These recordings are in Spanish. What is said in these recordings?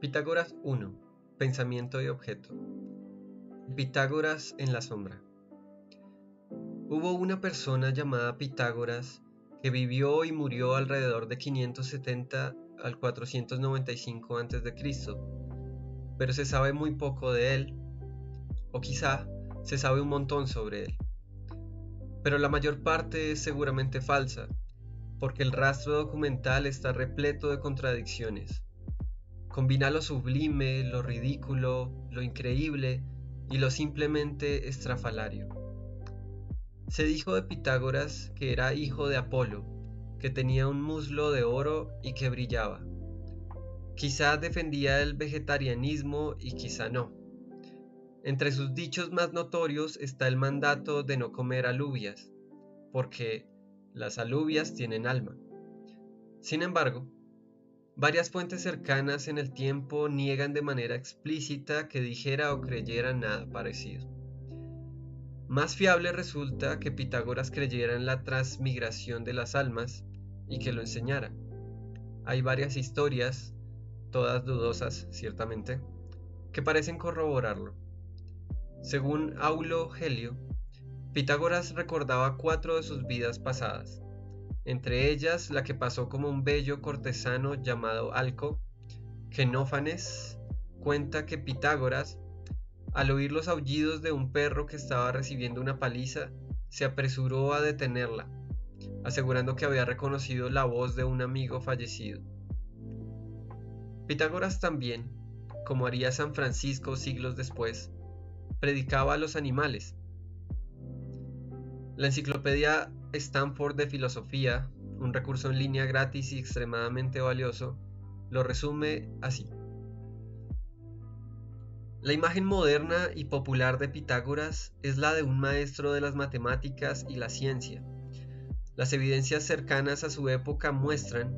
Pitágoras 1. Pensamiento y objeto. Pitágoras en la sombra. Hubo una persona llamada Pitágoras que vivió y murió alrededor de 570 al 495 a.C., pero se sabe muy poco de él, o quizá se sabe un montón sobre él. Pero la mayor parte es seguramente falsa, porque el rastro documental está repleto de contradicciones. Combina lo sublime, lo ridículo, lo increíble y lo simplemente estrafalario. Se dijo de Pitágoras que era hijo de Apolo, que tenía un muslo de oro y que brillaba. Quizá defendía el vegetarianismo y quizá no. Entre sus dichos más notorios está el mandato de no comer alubias, porque las alubias tienen alma. Sin embargo, varias fuentes cercanas en el tiempo niegan de manera explícita que dijera o creyera nada parecido. Más fiable resulta que Pitágoras creyera en la transmigración de las almas y que lo enseñara. Hay varias historias, todas dudosas ciertamente, que parecen corroborarlo. Según Aulo Gelio, Pitágoras recordaba 4 de sus vidas pasadas, entre ellas la que pasó como un bello cortesano llamado Alco. Genófanes cuenta que Pitágoras, al oír los aullidos de un perro que estaba recibiendo una paliza, se apresuró a detenerla, asegurando que había reconocido la voz de un amigo fallecido. Pitágoras también, como haría San Francisco siglos después, predicaba a los animales. La enciclopedia Stanford de Filosofía, un recurso en línea gratis y extremadamente valioso, lo resume así. La imagen moderna y popular de Pitágoras es la de un maestro de las matemáticas y la ciencia. Las evidencias cercanas a su época muestran,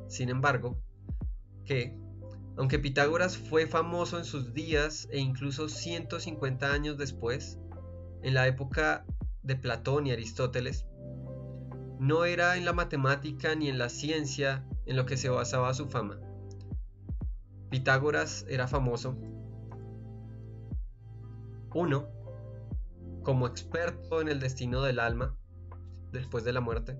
sin embargo, que, aunque Pitágoras fue famoso en sus días e incluso 150 años después, en la época de Platón y Aristóteles, no era en la matemática ni en la ciencia en lo que se basaba su fama. Pitágoras era famoso 1. Como experto en el destino del alma después de la muerte.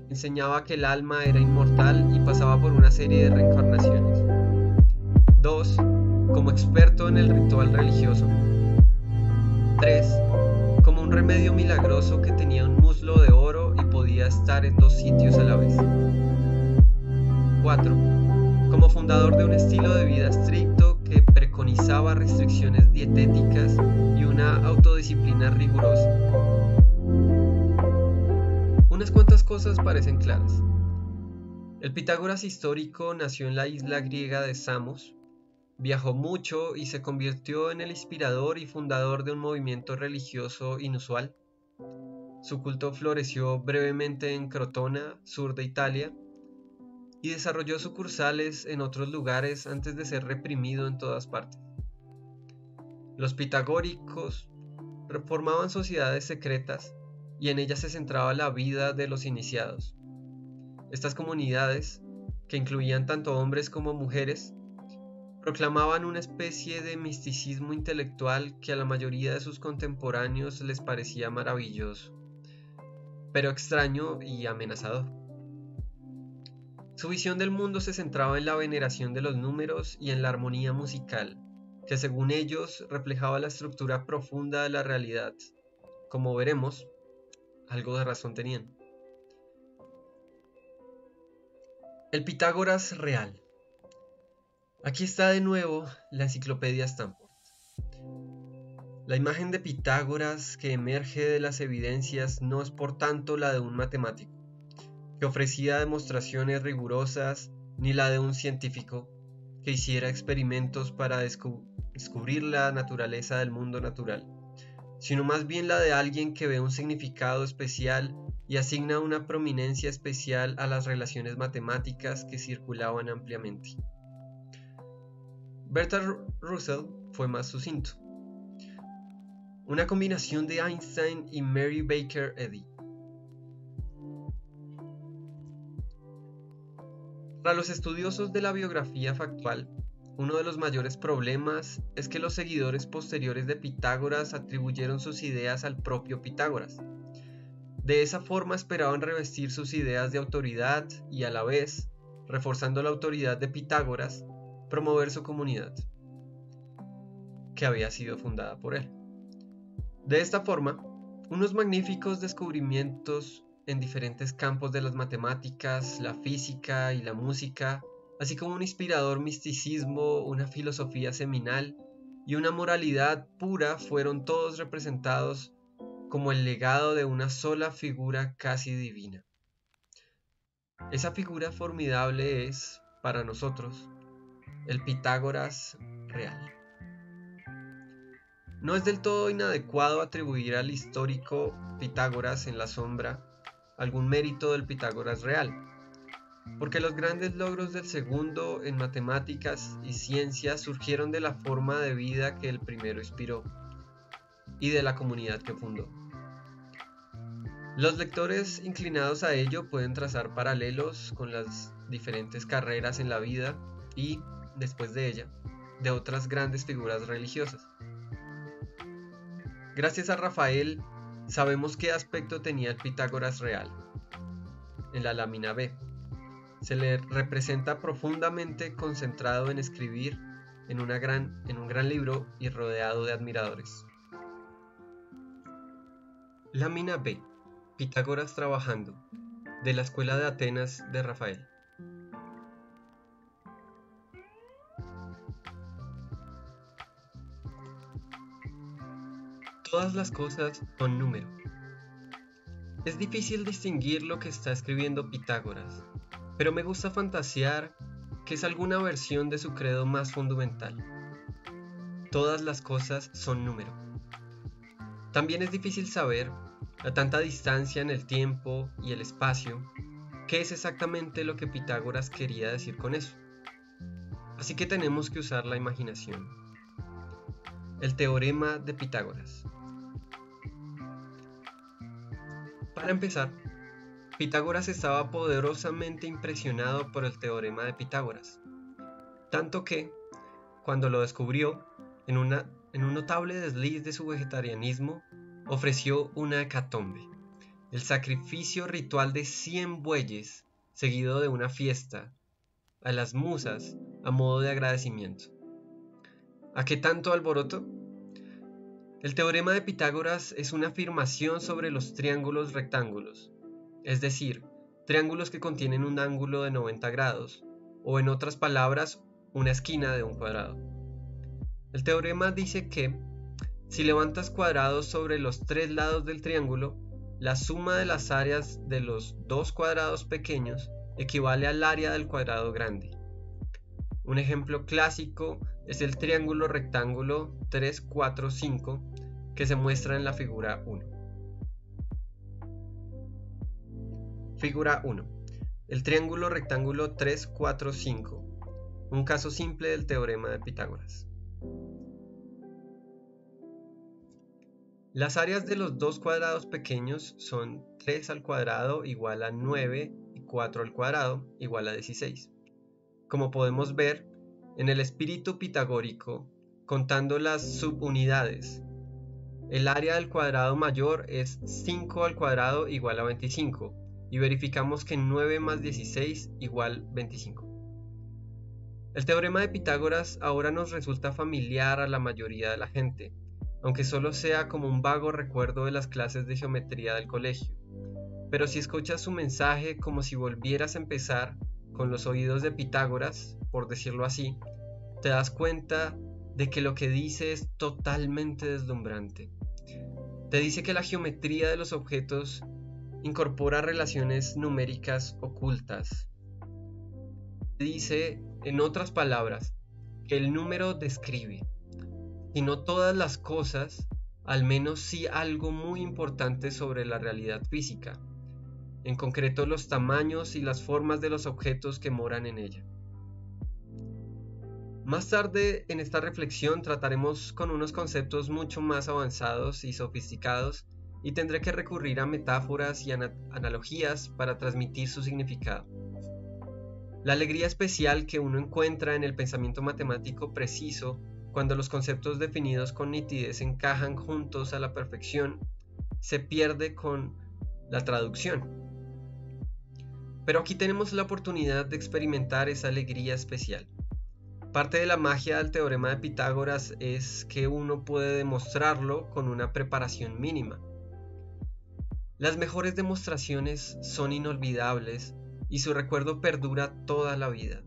Enseñaba que el alma era inmortal y pasaba por una serie de reencarnaciones. 2. Como experto en el ritual religioso. 3. Como un remedio milagroso que tenía un muslo de oro y podía estar en 2 sitios a la vez. 4. Como fundador de un estilo de vida estricto que preconizaba restricciones dietéticas y una autodisciplina rigurosa. Unas cuantas cosas parecen claras. El Pitágoras histórico nació en la isla griega de Samos, viajó mucho y se convirtió en el inspirador y fundador de un movimiento religioso inusual. Su culto floreció brevemente en Crotona, sur de Italia, y desarrolló sucursales en otros lugares antes de ser reprimido en todas partes. Los pitagóricos formaban sociedades secretas y en ellas se centraba la vida de los iniciados. Estas comunidades, que incluían tanto hombres como mujeres, proclamaban una especie de misticismo intelectual que a la mayoría de sus contemporáneos les parecía maravilloso, pero extraño y amenazador. Su visión del mundo se centraba en la veneración de los números y en la armonía musical, que según ellos reflejaba la estructura profunda de la realidad. Como veremos, algo de razón tenían. El Pitágoras real. Aquí está de nuevo la enciclopedia Stanford. La imagen de Pitágoras que emerge de las evidencias no es por tanto la de un matemático, que ofrecía demostraciones rigurosas, ni la de un científico, que hiciera experimentos para descubrir la naturaleza del mundo natural, sino más bien la de alguien que ve un significado especial y asigna una prominencia especial a las relaciones matemáticas que circulaban ampliamente. Bertrand Russell fue más sucinto. Una combinación de Einstein y Mary Baker Eddy. Para los estudiosos de la biografía factual, uno de los mayores problemas es que los seguidores posteriores de Pitágoras atribuyeron sus ideas al propio Pitágoras. De esa forma esperaban revestir sus ideas de autoridad y a la vez, reforzando la autoridad de Pitágoras, promover su comunidad, que había sido fundada por él. De esta forma, unos magníficos descubrimientos en diferentes campos de las matemáticas, la física y la música, así como un inspirador misticismo, una filosofía seminal y una moralidad pura fueron todos representados como el legado de una sola figura casi divina. Esa figura formidable es, para nosotros, el Pitágoras real. No es del todo inadecuado atribuir al histórico Pitágoras en la sombra algún mérito del Pitágoras real, porque los grandes logros del segundo en matemáticas y ciencias surgieron de la forma de vida que el primero inspiró y de la comunidad que fundó. Los lectores inclinados a ello pueden trazar paralelos con las diferentes carreras en la vida y, después de ella, de otras grandes figuras religiosas. Gracias a Rafael, sabemos qué aspecto tenía el Pitágoras real. En la lámina B, se le representa profundamente concentrado en escribir en un gran libro y rodeado de admiradores. Lámina B. Pitágoras trabajando, de la Escuela de Atenas de Rafael. Todas las cosas son número. Es difícil distinguir lo que está escribiendo Pitágoras, pero me gusta fantasear que es alguna versión de su credo más fundamental. Todas las cosas son número. También es difícil saber, a tanta distancia en el tiempo y el espacio, qué es exactamente lo que Pitágoras quería decir con eso. Así que tenemos que usar la imaginación. El teorema de Pitágoras. Para empezar, Pitágoras estaba poderosamente impresionado por el teorema de Pitágoras, tanto que, cuando lo descubrió, en un notable desliz de su vegetarianismo, ofreció una hecatombe, el sacrificio ritual de 100 bueyes, seguido de una fiesta, a las musas a modo de agradecimiento. ¿A qué tanto alboroto? El teorema de Pitágoras es una afirmación sobre los triángulos rectángulos, es decir, triángulos que contienen un ángulo de 90 grados, o en otras palabras, una esquina de un cuadrado. El teorema dice que, si levantas cuadrados sobre los 3 lados del triángulo, la suma de las áreas de los 2 cuadrados pequeños equivale al área del cuadrado grande. Un ejemplo clásico es el triángulo rectángulo 3, 4, 5 que se muestra en la figura 1. Figura 1. El triángulo rectángulo 3, 4, 5. Un caso simple del teorema de Pitágoras. Las áreas de los 2 cuadrados pequeños son 3 al cuadrado igual a 9 y 4 al cuadrado igual a 16. Como podemos ver, en el espíritu pitagórico, contando las subunidades, el área del cuadrado mayor es 5 al cuadrado igual a 25 y verificamos que 9 más 16 igual 25. El teorema de Pitágoras ahora nos resulta familiar a la mayoría de la gente, aunque solo sea como un vago recuerdo de las clases de geometría del colegio. Pero si escuchas su mensaje como si volvieras a empezar con los oídos de Pitágoras, por decirlo así, te das cuenta de que lo que dice es totalmente deslumbrante. Te dice que la geometría de los objetos incorpora relaciones numéricas ocultas. Te dice, en otras palabras, que el número describe, si no todas las cosas, al menos sí algo muy importante sobre la realidad física, en concreto los tamaños y las formas de los objetos que moran en ella. Más tarde en esta reflexión trataremos con unos conceptos mucho más avanzados y sofisticados y tendré que recurrir a metáforas y analogías para transmitir su significado. La alegría especial que uno encuentra en el pensamiento matemático preciso cuando los conceptos definidos con nitidez encajan juntos a la perfección se pierde con la traducción. Pero aquí tenemos la oportunidad de experimentar esa alegría especial. Parte de la magia del teorema de Pitágoras es que uno puede demostrarlo con una preparación mínima. Las mejores demostraciones son inolvidables y su recuerdo perdura toda la vida.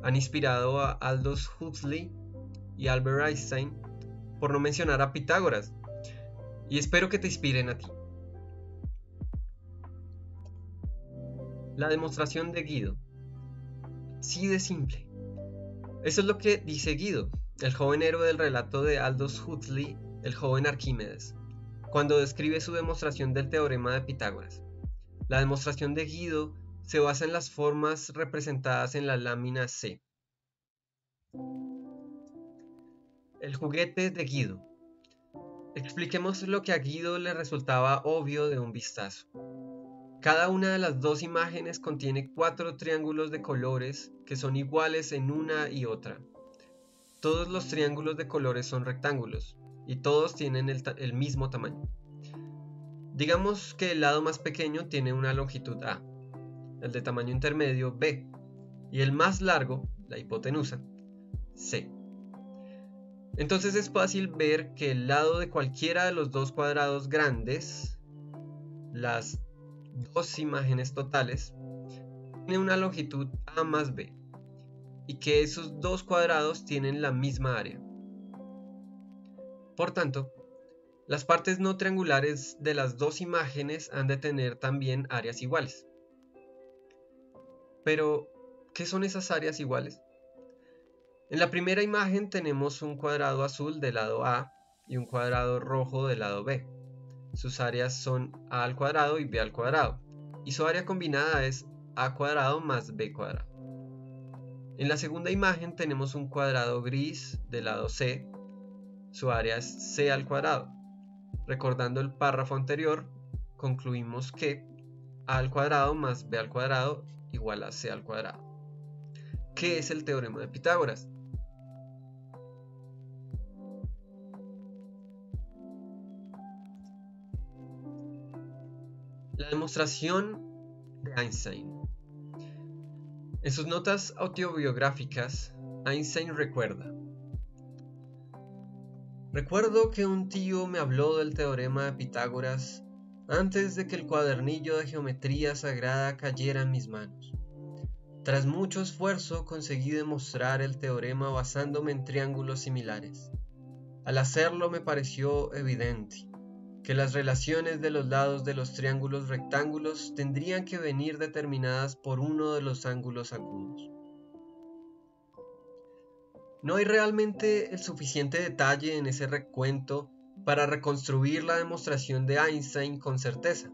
Han inspirado a Aldous Huxley y Albert Einstein, por no mencionar a Pitágoras, y espero que te inspiren a ti. La demostración de Guido. Sí de simple. Eso es lo que dice Guido, el joven héroe del relato de Aldous Huxley, el joven Arquímedes, cuando describe su demostración del teorema de Pitágoras. La demostración de Guido se basa en las formas representadas en la lámina C. El juguete de Guido. Expliquemos lo que a Guido le resultaba obvio de un vistazo. Cada una de las dos imágenes contiene 4 triángulos de colores que son iguales en una y otra. Todos los triángulos de colores son rectángulos y todos tienen el mismo tamaño. Digamos que el lado más pequeño tiene una longitud A, el de tamaño intermedio B y el más largo, la hipotenusa, C. Entonces es fácil ver que el lado de cualquiera de los dos cuadrados grandes, las dos imágenes totales, tiene una longitud A más B y que esos dos cuadrados tienen la misma área. Por tanto, las partes no triangulares de las dos imágenes han de tener también áreas iguales. Pero, ¿qué son esas áreas iguales? En la primera imagen tenemos un cuadrado azul del lado A y un cuadrado rojo del lado B. Sus áreas son A al cuadrado y B al cuadrado, y su área combinada es A cuadrado más B cuadrado. En la segunda imagen tenemos un cuadrado gris del lado C, su área es C al cuadrado. Recordando el párrafo anterior, concluimos que A al cuadrado más B al cuadrado igual a C al cuadrado. ¿Qué es el teorema de Pitágoras? La demostración de Einstein. En sus notas autobiográficas, Einstein recuerda: recuerdo que un tío me habló del teorema de Pitágoras antes de que el cuadernillo de geometría sagrada cayera en mis manos. Tras mucho esfuerzo conseguí demostrar el teorema basándome en triángulos similares. Al hacerlo me pareció evidente que las relaciones de los lados de los triángulos rectángulos tendrían que venir determinadas por uno de los ángulos agudos. No hay realmente el suficiente detalle en ese recuento para reconstruir la demostración de Einstein con certeza,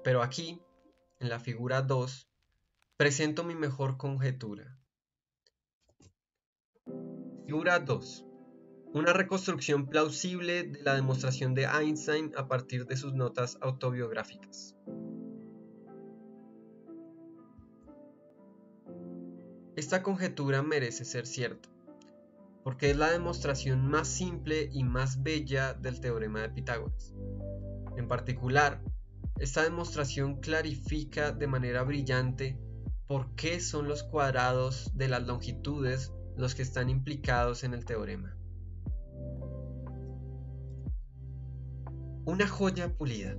pero aquí, en la figura 2, presento mi mejor conjetura. Figura 2. Una reconstrucción plausible de la demostración de Einstein a partir de sus notas autobiográficas. Esta conjetura merece ser cierta, porque es la demostración más simple y más bella del teorema de Pitágoras. En particular, esta demostración clarifica de manera brillante por qué son los cuadrados de las longitudes los que están implicados en el teorema. Una joya pulida.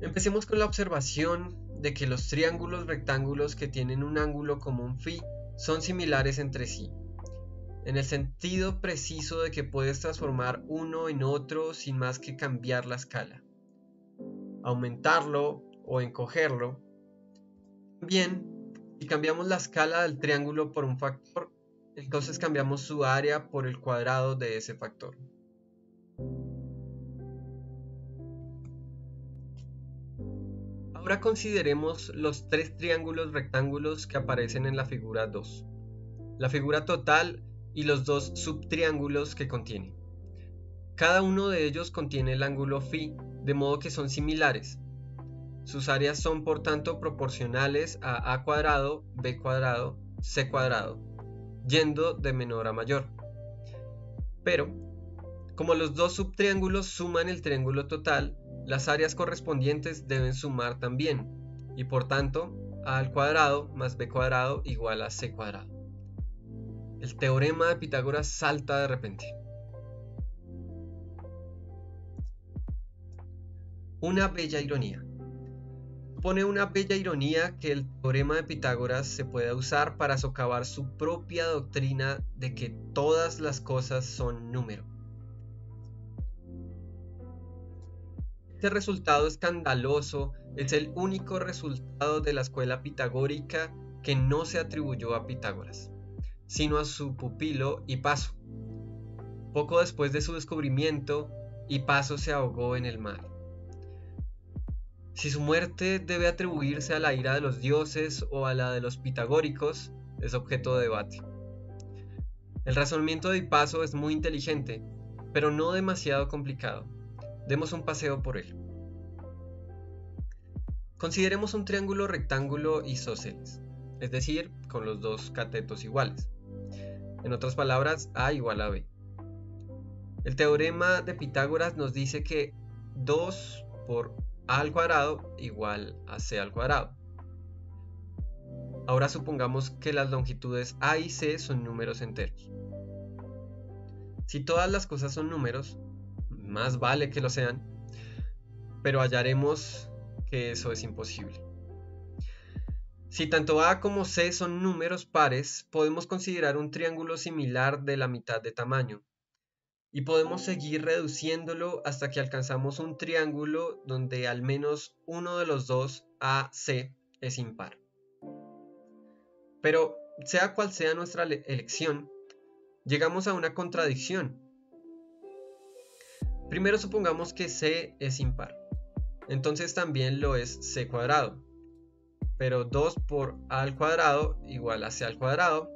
Empecemos con la observación de que los triángulos rectángulos que tienen un ángulo común phi son similares entre sí, en el sentido preciso de que puedes transformar uno en otro sin más que cambiar la escala, aumentarlo o encogerlo. Bien, si cambiamos la escala del triángulo por un factor, entonces cambiamos su área por el cuadrado de ese factor. Ahora consideremos los 3 triángulos rectángulos que aparecen en la figura 2, la figura total y los 2 subtriángulos que contiene. Cada uno de ellos contiene el ángulo phi, de modo que son similares. sus áreas son por tanto proporcionales a a cuadrado, b cuadrado, c cuadrado, yendo de menor a mayor. Pero, como los dos subtriángulos suman el triángulo total, las áreas correspondientes deben sumar también, y por tanto, a al cuadrado más b cuadrado igual a c cuadrado. El teorema de Pitágoras salta de repente. Una bella ironía. Pone una bella ironía que el teorema de Pitágoras se pueda usar para socavar su propia doctrina de que todas las cosas son número. Este resultado escandaloso es el único resultado de la escuela pitagórica que no se atribuyó a Pitágoras, sino a su pupilo Hipaso. Poco después de su descubrimiento, Hipaso se ahogó en el mar. Si su muerte debe atribuirse a la ira de los dioses o a la de los pitagóricos, es objeto de debate. El razonamiento de Hipaso es muy inteligente, pero no demasiado complicado. Demos un paseo por él. Consideremos un triángulo rectángulo isósceles, es decir, con los dos catetos iguales. En otras palabras, A igual a B. El teorema de Pitágoras nos dice que 2 por A al cuadrado igual a C al cuadrado. Ahora supongamos que las longitudes A y C son números enteros. Si todas las cosas son números, más vale que lo sean, pero hallaremos que eso es imposible. Si tanto A como C son números pares, podemos considerar un triángulo similar de la mitad de tamaño, y podemos seguir reduciéndolo hasta que alcanzamos un triángulo donde al menos uno de los dos, A, C, es impar. Pero, sea cual sea nuestra elección, llegamos a una contradicción. Primero supongamos que C es impar, entonces también lo es C cuadrado, pero 2 por A al cuadrado igual a C al cuadrado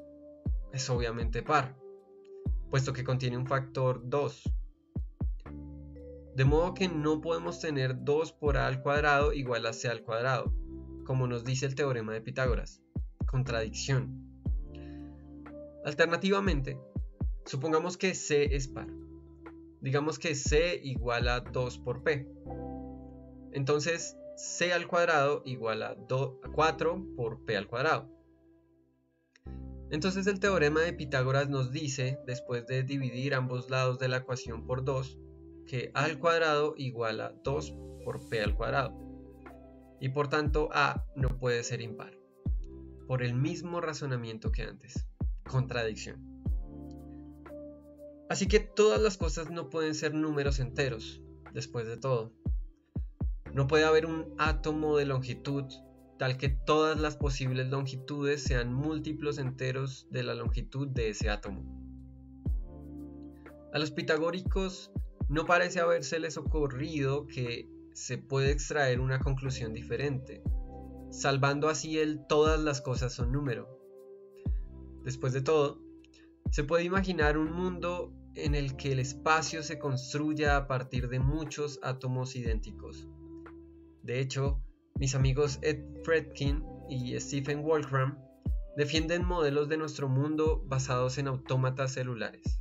es obviamente par, puesto que contiene un factor 2. De modo que no podemos tener 2 por A al cuadrado igual a C al cuadrado, como nos dice el teorema de Pitágoras. Contradicción. Alternativamente, supongamos que C es par. Digamos que C igual a 2 por P. Entonces, C al cuadrado igual a 4 por P al cuadrado. Entonces el teorema de Pitágoras nos dice, después de dividir ambos lados de la ecuación por 2, que A al cuadrado igual a 2 por P al cuadrado. Y por tanto A no puede ser impar. Por el mismo razonamiento que antes. Contradicción. Así que todas las cosas no pueden ser números enteros, después de todo. No puede haber un átomo de longitud tal que todas las posibles longitudes sean múltiplos enteros de la longitud de ese átomo. A los pitagóricos no parece habérseles ocurrido que se puede extraer una conclusión diferente, salvando así el todas las cosas son número. Después de todo, se puede imaginar un mundo en el que el espacio se construya a partir de muchos átomos idénticos. De hecho, mis amigos Ed Fredkin y Stephen Wolfram defienden modelos de nuestro mundo basados en autómatas celulares,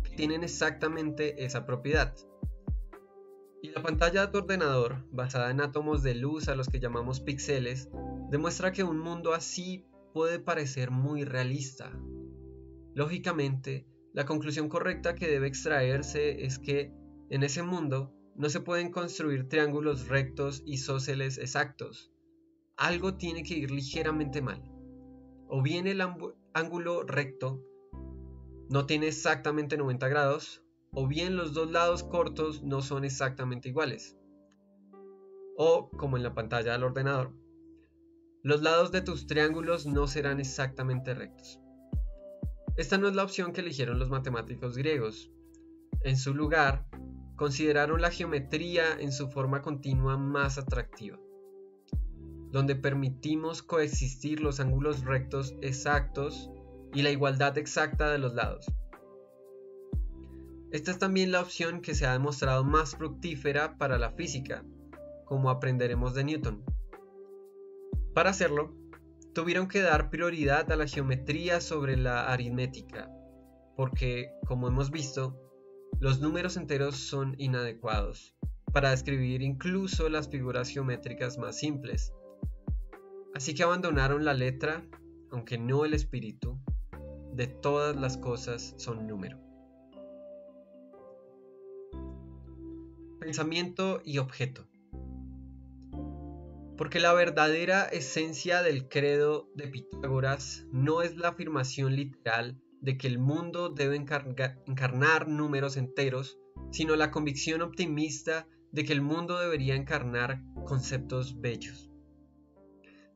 que tienen exactamente esa propiedad. Y la pantalla de tu ordenador, basada en átomos de luz a los que llamamos píxeles, demuestra que un mundo así puede parecer muy realista. Lógicamente, la conclusión correcta que debe extraerse es que, en ese mundo, no se pueden construir triángulos rectos isósceles exactos. Algo tiene que ir ligeramente mal. O bien el ángulo recto no tiene exactamente 90 grados, o bien los dos lados cortos no son exactamente iguales. O, como en la pantalla del ordenador, los lados de tus triángulos no serán exactamente rectos. Esta no es la opción que eligieron los matemáticos griegos. En su lugar, consideraron la geometría en su forma continua más atractiva, donde permitimos coexistir los ángulos rectos exactos y la igualdad exacta de los lados. Esta es también la opción que se ha demostrado más fructífera para la física, como aprenderemos de Newton. Para hacerlo, tuvieron que dar prioridad a la geometría sobre la aritmética, porque, como hemos visto, los números enteros son inadecuados para describir incluso las figuras geométricas más simples. Así que abandonaron la letra, aunque no el espíritu, de todas las cosas son número. Pensamiento y objeto. Porque la verdadera esencia del credo de Pitágoras no es la afirmación literal de que el mundo debe encarnar números enteros, sino la convicción optimista de que el mundo debería encarnar conceptos bellos.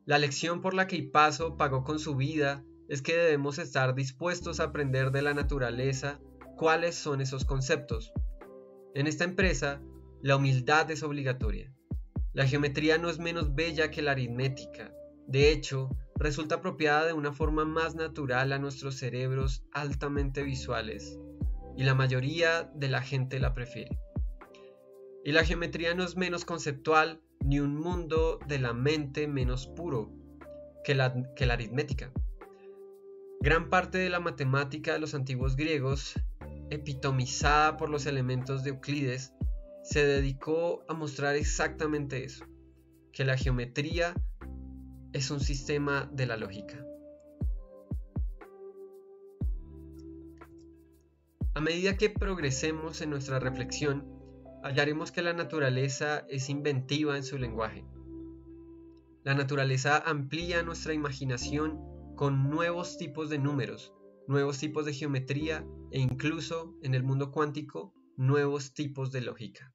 La lección por la que Hipaso pagó con su vida es que debemos estar dispuestos a aprender de la naturaleza cuáles son esos conceptos. En esta empresa, la humildad es obligatoria. La geometría no es menos bella que la aritmética. De hecho, resulta apropiada de una forma más natural a nuestros cerebros altamente visuales, y la mayoría de la gente la prefiere. Y la geometría no es menos conceptual ni un mundo de la mente menos puro que la aritmética. Gran parte de la matemática de los antiguos griegos, epitomizada por los elementos de Euclides, se dedicó a mostrar exactamente eso, que la geometría es un sistema de la lógica. A medida que progresemos en nuestra reflexión, hallaremos que la naturaleza es inventiva en su lenguaje. La naturaleza amplía nuestra imaginación con nuevos tipos de números, nuevos tipos de geometría e incluso, en el mundo cuántico, nuevos tipos de lógica.